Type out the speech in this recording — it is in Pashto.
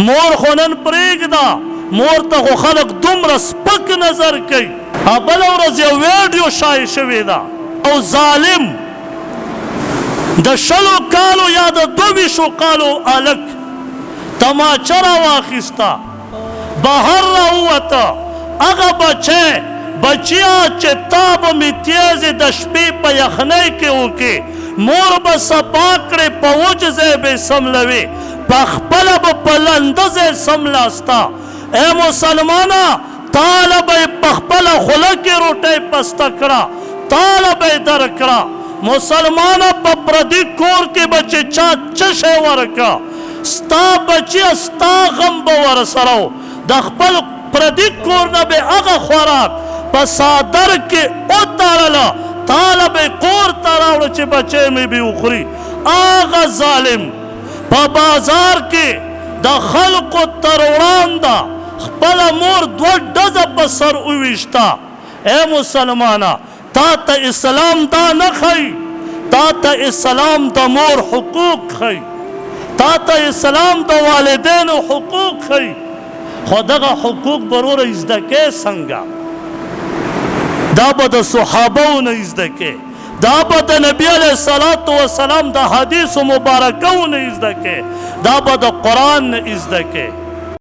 مور خو نن پرېږده، مور ته خو خلک دومره سپک نظر کوي. بله ورځ یو ویډیو شایع شوې ده او ظالم د 20 کالو یا د 22 کالو هلک تماچه راواخیسته، بهر راووته. هغه بچیا چې تا به مې تیزې د شپې په یخنۍ کې وکې، مور به صفا کړې، په وچ ځای به یې سملوې، په خپله به په لنده ځای سملاسته. ای مسلمانه، تاله به یې په خپله خوله کې روټۍ پسته کړه، تاله به یې درکړه. مسلمانه، په پردي کور کې به چې چا څه شی ورکړه، ستا بچیه ستا غم به ورسره و. د خپل پردي کور نه به هغه خوراک په څادر کې وتړله، تاله به یې کور ته راوړه چې بچی مې به وخوري. هغه ظالم په بازار کې د خلقو تر وړاندې خپله مور 2 ډزه په سر وویشته. ای مسلمانه، تا ته اسلام دا نه ښیي، تا ته اسلام د مور حقوق ښیي، تا ته اسلام د والدینو حقوق ښیي. خو دغه حقوق بروره زده کې څنګه؟ دا به د صحابو نه زده کې، دا به د نبی علیه الصلاة والسلام د حدیثو مبارکو نه زده کې، دا به د قرآن نه زده کې.